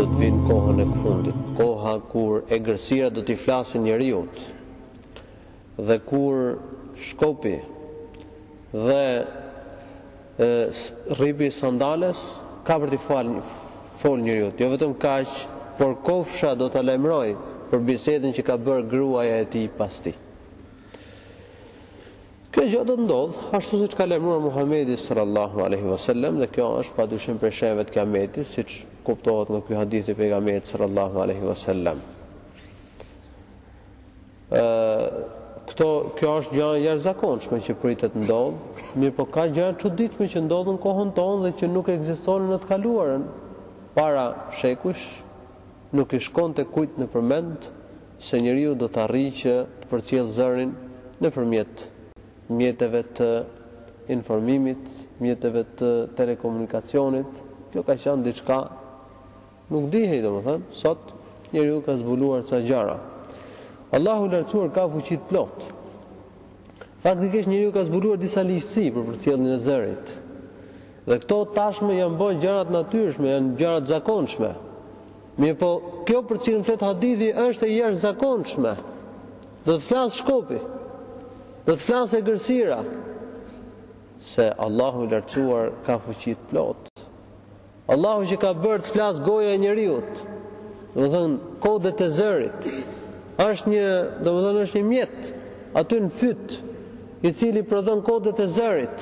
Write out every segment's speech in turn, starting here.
do të vinë kohën e fundit, koha kur egërësia do t'i flasin njeriut, dhe kur shkopi dhe rripi i sandales ka për t'i fol njeriut, jo vetëm kaq, por kofsha do t'a lajmëroj për bisedën që ka bërë gruaja e tij pas tij. Kjo gjë do të ndodh, ashtu siç ka lajmëruar Muhamedi sallallahu alaihi wasallam, dhe kjo është padyshim për shenjave të Kiametit, siç kuptohet nga ky hadith i pejgamberit sallallahu alaihi wasallam. Kjo është gjë e jashtëzakonshme që pritet të ndodh, mirë po ka gjëra çuditshme që ndodhin në kohën tonë dhe që nuk ekzistonin në të kaluarën. Para shekush nuk i shkonte kujt në përmend se njeriu do të arrijë që të përcjellë zërin nëpërmjet mjeteve të informimit, mjeteve të telekomunikacionit. Kjo ka qenë diçka nuk dihej, domethënë, sot njeriu ka zbuluar ca gjëra. Allahu i lartësuar ka fuqi të plot. Faktikisht njeriu ka zbuluar disa ligjësi për përcjelljen e zërit. Dhe këto tashmë janë bërë gjëra të natyrshme, janë gjëra të zakonshme. Mirë po, kjo për cilën flet hadithi është e jashtëzakonshme. Do të flas shkopi, do të flas egërësira, se Allahu i lartësuar ka fuqi të plot. Allahu që ka bërë të flas goja e njeriut, domethënë kodet e zërit, është një mjet aty në fyt, i cili prodhon kodet e zërit,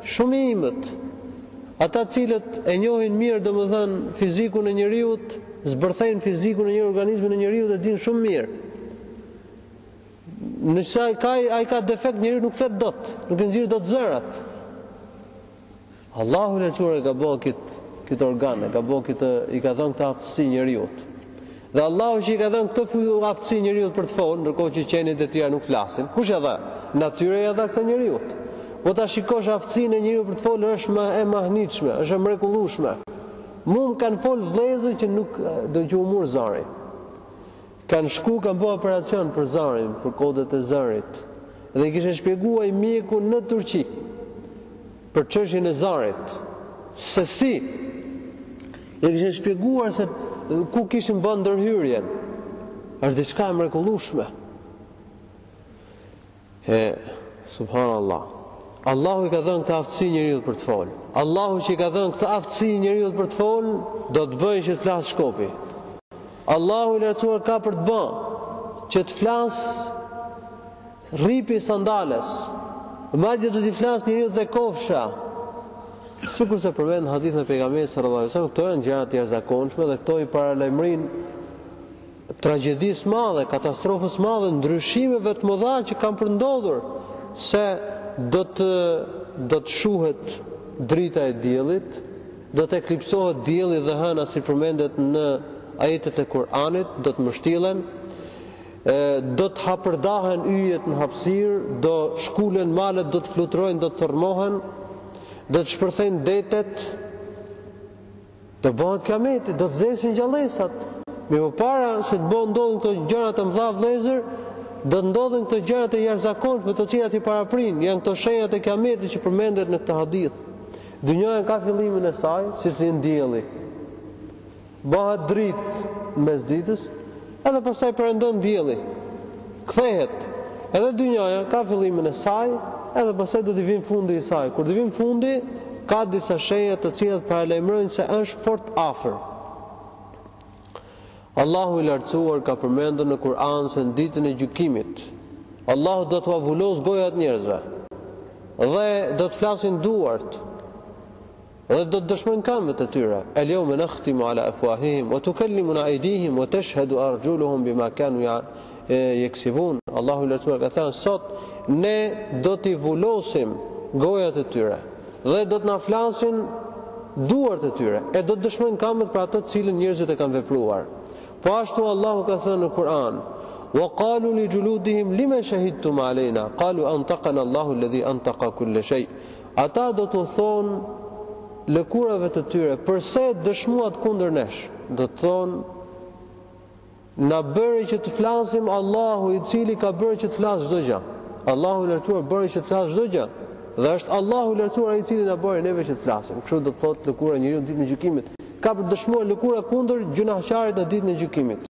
shumimët. Ata cilët e njohin mirë domethënë fizikun e njeriut, zbërthejnë fizikun e një organizmin e njeriut dhe din shumë mirë. Nëse ai ka defekt, njeriu nuk flet dot, nuk e nxjerr dot zërat. Allahu i lartësuar ka bërë këtë organ, i ka dhënë këtë aftësi njeriut. Dhe Allahu që i ka dhënë këtë aftësi njeriut për të folur, ndërkohë që qenjet e tjera nuk flasin, kush ja dha? Natyra ja dha këtë njeriut. Po ta shikosh aftësinë e njeriu për të folur është e mahnitshme, është e mrekullueshme. Mund kanë fol vëllezër që nuk do që u mur zari. Kanë bërë operacion për zarin, për kodet e zarit. Dhe kishin shpjeguar mjeku në Turqi për çështjen e zarit. Se si e kishin shpjeguar se ku kishin bën ndërhyrjen. Është diçka e mrekullueshme. Subhanallah. Allahu i ka dhënë këtë aftësi njeriu për të folë. Allahu që i ka dhënë këtë aftësi njeriu për të folë, do të bëjë që të flas shkopi. Allahu i lartësuar ka për të bërë që të flas rripi sandales. Madje do të flas njeriu dhe kofsha. Sikur se përmend në hadithin e pejgamberit sallallahu alajhi wasallam, këto janë gjëra të jashtëzakonshme dhe këto i paralajmërin tragjedisë madhe, katastrofës madhe, ndryshimeve të mëdha që kanë përndodhur, se do të shuhet drita e diellit, do të eklipsohet dielli dhe hëna si përmendet në ajetet e Kur'anit, do të mbështillen, do të hapërdahen yjet në hapësirë, do shkulen malet, do të fluturojnë, do të thërmohen, do të shpërthejnë detet, do bëhet kiameti, do të vdesin gjallësat. Me para se të ndodhin këto gjëra të mëdha vëllezër, do të ndodhin këto gjëra të jashtëzakonshme të cilat i paraprin, janë këto shenjat e kiametit që përmendet në këtë hadith. Dynjaja ka fillimin e saj, siç vjen dielli. Bëhet dritë mes ditës, edhe pastaj perëndon dielli. Kthehet. Edhe dynjaja ka fillimin e saj, edhe pastaj do të vinë fundi i saj. Kur të vinë fundi, ka disa shenja të cilat paralajmërojnë se është fort afër. Allahu i lartësuar ka përmendur në Kur'an se në ditën e gjykimit, Allahu do të avullos gojat njerëzve, dhe do të flasin duart, dhe do të dëshmojnë këmbët e tyre. El-yawma nakhtimu ala afwahihim wa tukallimuna aydihim wa tashhadu arjuluhum bima kanu yaksibun. Allahu i lartësuar ka thënë, sot ne do t'i vullosim gojat e tyre dhe do të na flasin duart e tyre, e do të dëshmojnë këmbët për atë të cilën njerëzit e kanë vepruar. Po ashtu Allahu ka thënë në Kur'an, wa qalu li juludihim lima shahidtum alejna, qalu antaqana Allahu alladhi antaqa kull shay. Ata do të thonë lëkurave të tyre, përse dëshmuat kundër nesh? Do të thonë, na bëri që të flasim Allahu i cili ka bërë që të flas çdo gjë. Allahu i lartësuar bëri që të flas çdo gjë. Dhe është Allahu i lartësuar i cili na bëri neve që të flasim. Kështu do të thotë lëkura e njeriu ditën e gjykimit. ka për dëshmuar lëkura kundër gjunahçarit në ditën e gjykimit.